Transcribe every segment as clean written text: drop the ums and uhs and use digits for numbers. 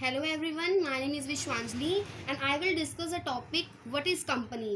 Hello everyone, my name is Vishwanjali and I will discuss a topic what is company।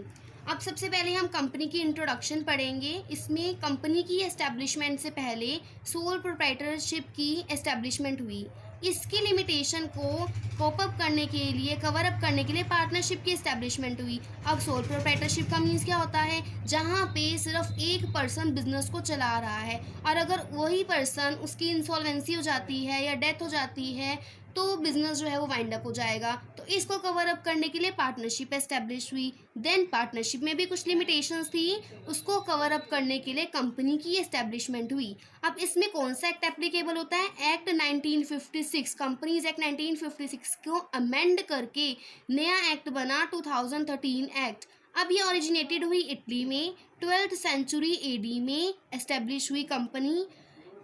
अब सबसे पहले हम company की introduction पढ़ेंगे। इसमें कंपनी की एस्टेब्लिशमेंट से पहले सोल प्रोप्राइटरशिप की एस्टेब्लिशमेंट हुई। इसकी लिमिटेशन को कोप अप करने के लिए, कवर अप करने के लिए पार्टनरशिप की एस्टेब्लिशमेंट हुई। अब सोल प्रोप्राइटरशिप का मीन्स क्या होता है? जहाँ पे सिर्फ एक पर्सन बिजनेस को चला रहा है और अगर वही पर्सन उसकी इंसॉल्वेंसी हो जाती है या डेथ हो जाती है तो बिजनेस जो है वो वाइंड अप हो जाएगा। तो इसको कवर अप करने के लिए पार्टनरशिप एस्टेब्लिश हुई। देन पार्टनरशिप में भी कुछ लिमिटेशंस थी, उसको कवर अप करने के लिए कंपनी की एस्टेब्लिशमेंट हुई। अब इसमें कौन सा एक्ट एप्लीकेबल होता है? एक्ट 1956, कंपनीज एक्ट 1956 को अमेंड करके नया एक्ट बना 2013 एक्ट। अब ये ओरिजिनेटेड हुई इटली में, 12th सेंचुरी एडी में एस्टेब्लिश हुई कंपनी।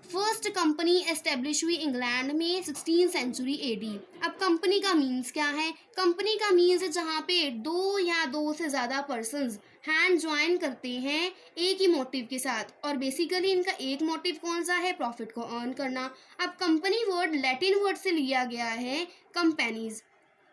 फर्स्ट कंपनी एस्टेब्लिश हुई इंग्लैंड में 16 सेंचुरी एडी। अब कंपनी का मीन्स क्या है? कंपनी का मीन्स है जहाँ पे दो या दो से ज़्यादा पर्सन्स हैंड ज्वाइन करते हैं एक ही मोटिव के साथ, और बेसिकली इनका एक मोटिव कौन सा है? प्रॉफिट को अर्न करना। अब कंपनी वर्ड लैटिन वर्ड से लिया गया है कंपनीज।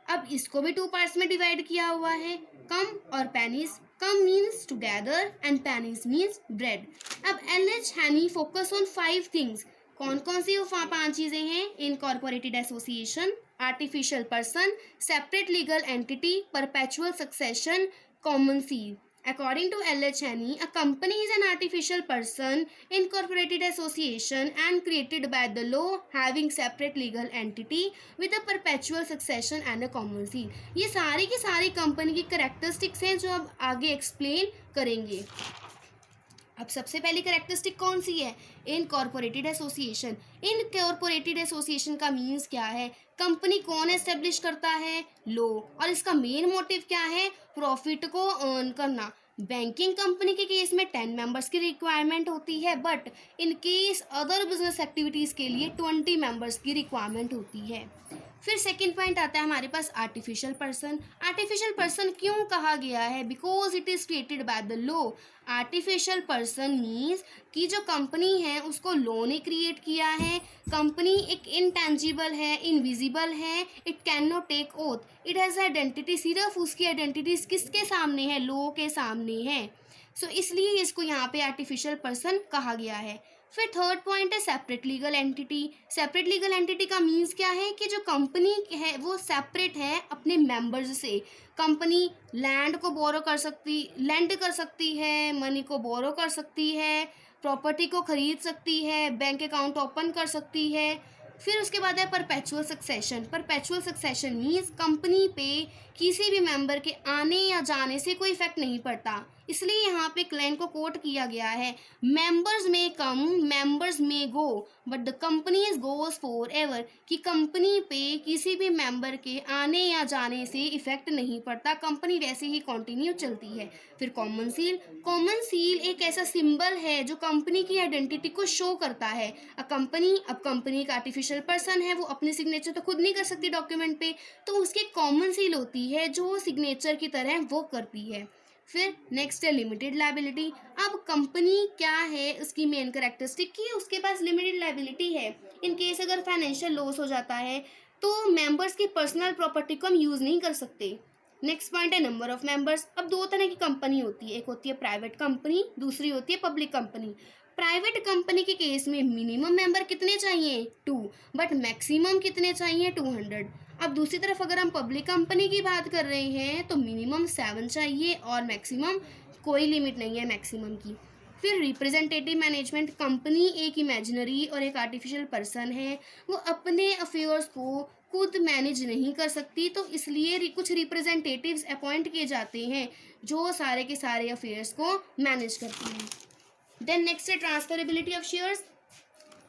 अब इसको भी टू पार्ट्स में डिवाइड किया हुआ है, कम और pennies. Come means together and pennies means bread. अब एल.एच. हैनी फोकस ऑन 5 थिंग्स। कौन कौन सी वो 5 चीज़ें हैं? Incorporated association, artificial person, separate legal entity, perpetual succession, common seal. According to L.H. Haney, a company is an artificial person, incorporated association and created by the law having separate legal entity with a perpetual succession and a common seal। ये सारी की सारी company की characteristics हैं जो अब आगे explain करेंगे। अब सबसे पहली करेक्टरिस्टिक कौन सी है? Incorporated association. इनकॉर्पोरेटेड एसोसिएशन का मीन्स क्या है? कंपनी कौन एस्टेब्लिश करता है? लो। और इसका मेन मोटिव क्या है? प्रॉफिट को अर्न करना। बैंकिंग कंपनी के केस में 10 मेंबर्स की रिक्वायरमेंट होती है, but in case other business activities के लिए 20 मेंबर्स की रिक्वायरमेंट होती है। फिर सेकंड पॉइंट आता है हमारे पास आर्टिफिशियल पर्सन। आर्टिफिशियल पर्सन क्यों कहा गया है? Because it is created by the law. Artificial person means कि जो कंपनी है उसको लॉ ने क्रिएट किया है। कंपनी एक इनटेंजिबल है, इनविजिबल है, it can not take oath, it has identity. सिर्फ उसकी आइडेंटिटीज किसके सामने है? लॉ के सामने है। सो इसलिए इसको यहाँ पे आर्टिफिशियल पर्सन कहा गया है। फिर थर्ड पॉइंट है separate legal entity. Separate legal entity का मीन्स क्या है? कि जो कंपनी है वो सेपरेट है अपने मेंबर्स से। कंपनी लैंड को बोरो कर सकती, लेंड कर सकती है, मनी को बोरो कर सकती है, प्रॉपर्टी को खरीद सकती है, बैंक अकाउंट ओपन कर सकती है। फिर उसके बाद है perpetual succession. Perpetual succession means company पे किसी भी मेंबर के आने या जाने से कोई इफेक्ट नहीं पड़ता। इसलिए यहाँ पे क्लाइन को कोट किया गया है, मेंबर्स में कम, मेंबर्स में go, but the company is goes forever. कि कंपनी पे किसी भी मेंबर के आने या जाने से इफेक्ट नहीं पड़ता, कंपनी वैसे ही कंटिन्यू चलती है। फिर कॉमन सील। कॉमन सील एक ऐसा सिंबल है जो कंपनी की आइडेंटिटी को शो करता है। अब कंपनी का आर्टिफिशियल पर्सन है, वो अपनी सिग्नेचर तो खुद नहीं कर सकती डॉक्यूमेंट पे, तो उसकी कॉमन सील होती है जो सिग्नेचर की तरह वो करती है। फिर नेक्स्ट है लिमिटेड लायबिलिटी। अब कंपनी क्या है उसकी मेन करेक्टरिस्टिक की उसके पास लिमिटेड लायबिलिटी है। इन केस अगर फाइनेंशियल लॉस हो जाता है तो मेंबर्स की पर्सनल प्रॉपर्टी को हम यूज़ नहीं कर सकते। नेक्स्ट पॉइंट है नंबर ऑफ मेंबर्स। अब 2 तरह की कंपनी होती है, एक होती है प्राइवेट कंपनी, दूसरी होती है पब्लिक कंपनी। प्राइवेट कंपनी के केस में मिनिमम मेंबर कितने चाहिए? 2, बट मैक्सिमम कितने चाहिए? 200। अब दूसरी तरफ अगर हम पब्लिक कंपनी की बात कर रहे हैं तो मिनिमम 7 चाहिए और मैक्सिमम कोई लिमिट नहीं है मैक्सिमम की। फिर रिप्रेजेंटेटिव मैनेजमेंट। कंपनी एक इमेजिनरी और एक आर्टिफिशियल पर्सन है, वो अपने अफेयर्स को खुद मैनेज नहीं कर सकती, तो इसलिए कुछ रिप्रेजेंटेटिव्स अपॉइंट किए जाते हैं जो सारे के सारे अफेयर्स को मैनेज करते हैं। देन नेक्स्ट है ट्रांसफरेबिलिटी ऑफ शेयर्स।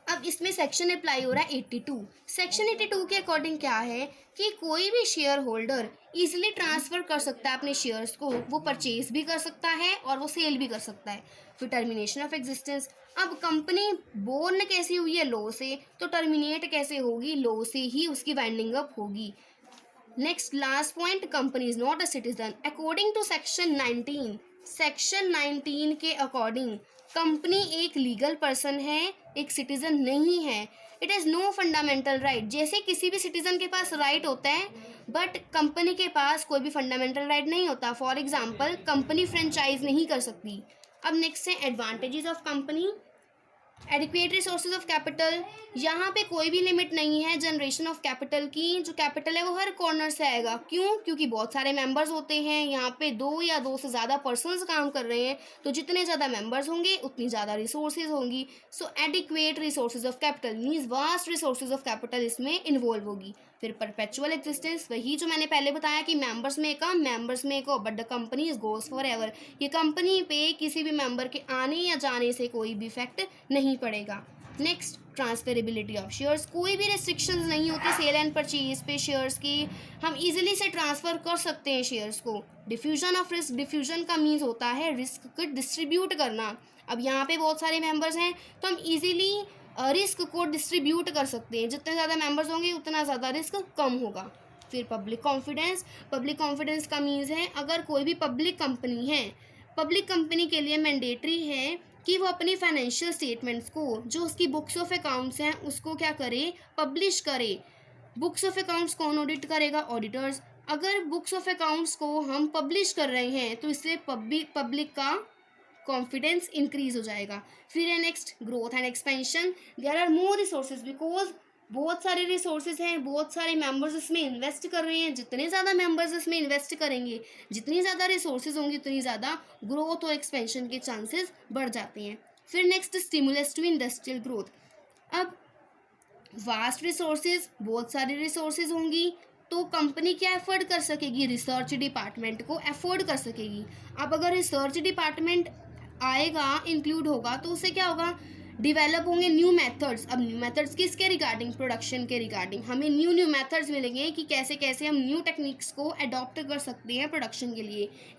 अब इसमें सेक्शन अप्लाई हो रहा है 82। सेक्शन 82 के अकॉर्डिंग क्या है कि कोई भी शेयर होल्डर ईजिली ट्रांसफ़र कर सकता है अपने शेयर्स को, वो परचेज भी कर सकता है और वो सेल भी कर सकता है। फिर टर्मिनेशन ऑफ एग्जिस्टेंस। अब कंपनी बोर्न कैसी हुई है? लॉ से, तो टर्मिनेट कैसे होगी? लॉ से ही उसकी वाइंडिंग अप होगी। Next last point, company is not a citizen. According to section 19, section 19 के अकॉर्डिंग कंपनी एक लीगल पर्सन है, एक सिटीजन नहीं है। It has no fundamental right. जैसे किसी भी सिटीजन के पास राइट होता है बट कंपनी के पास कोई भी फंडामेंटल राइट नहीं होता। फॉर एग्जांपल कंपनी फ्रेंचाइज नहीं कर सकती। अब नेक्स्ट है advantages of company. Adequate resources of capital, यहाँ पे कोई भी लिमिट नहीं है जनरेशन ऑफ कैपिटल की। जो कैपिटल है वो हर कॉर्नर से आएगा। क्यों? क्योंकि बहुत सारे मेंबर्स होते हैं, यहाँ पे 2 या 2 से ज़्यादा पर्सन्स काम कर रहे हैं, तो जितने ज़्यादा मेंबर्स होंगे उतनी ज़्यादा रिसोर्सेज होंगी। So adequate resources of capital means vast resources of capital इसमें इन्वॉल्व होगी। फिर परपेचुअल एग्जिस्टेंस, वही जो मैंने पहले बताया कि मेंबर्स में कम मेंबर्स में को, but the company goes for ever. ये कंपनी पे किसी भी मेंबर के आने या जाने से कोई भी इफेक्ट नहीं पड़ेगा। नेक्स्ट ट्रांसफेरेबिलिटी ऑफ शेयर्स, कोई भी रेस्ट्रिक्शंस नहीं होती सेल एंड परचेज पे शेयर्स की, हम इजीली से ट्रांसफ़र कर सकते हैं शेयर्स को। डिफ्यूजन ऑफ रिस्क, डिफ्यूजन का मीन्स होता है रिस्क को डिस्ट्रीब्यूट करना। अब यहाँ पे बहुत सारे मेंबर्स हैं तो हम इजीली रिस्क को डिस्ट्रीब्यूट कर सकते हैं। जितने ज़्यादा मेंबर्स होंगे उतना ज़्यादा रिस्क कम होगा। फिर पब्लिक कॉन्फिडेंस, पब्लिक कॉन्फिडेंस का मीन्स है अगर कोई भी पब्लिक कंपनी है, पब्लिक कंपनी के लिए मैंडेटरी है कि वो अपनी फाइनेंशियल स्टेटमेंट्स को, जो उसकी बुक्स ऑफ अकाउंट्स हैं, उसको क्या करे, पब्लिश करे। बुक्स ऑफ अकाउंट्स कौन ऑडिट करेगा? ऑडिटर्स। अगर बुक्स ऑफ अकाउंट्स को हम पब्लिश कर रहे हैं तो इससे पब्लिक का कॉन्फिडेंस इंक्रीज हो जाएगा। फिर है next growth and expansion. There are more resources because बहुत सारे रिसोर्सेज हैं, बहुत सारे मेंबर्स इसमें इन्वेस्ट कर रहे हैं। जितने ज़्यादा मेंबर्स इसमें इन्वेस्ट करेंगे, जितनी ज़्यादा रिसोर्सेज होंगी, उतनी ज़्यादा ग्रोथ और एक्सपेंशन के चांसेस बढ़ जाते हैं। फिर next stimulus to industrial growth. अब वास्ट रिसोर्सेज, बहुत सारी रिसोर्सेज होंगी तो कंपनी क्या एफोर्ड कर सकेगी? रिसर्च डिपार्टमेंट को एफोर्ड कर सकेगी। अब अगर रिसर्च डिपार्टमेंट आएगा, इंक्लूड होगा, तो उससे क्या होगा? डेवलप होंगे न्यू मेथड्स। अब न्यू मेथड्स किसके रिगार्डिंग? प्रोडक्शन के रिगार्डिंग। हमें न्यू मेथड्स मिलेंगे कि कैसे कैसे हम न्यू टेक्निक्स को अडॉप्ट कर सकते हैं प्रोडक्शन के लिए।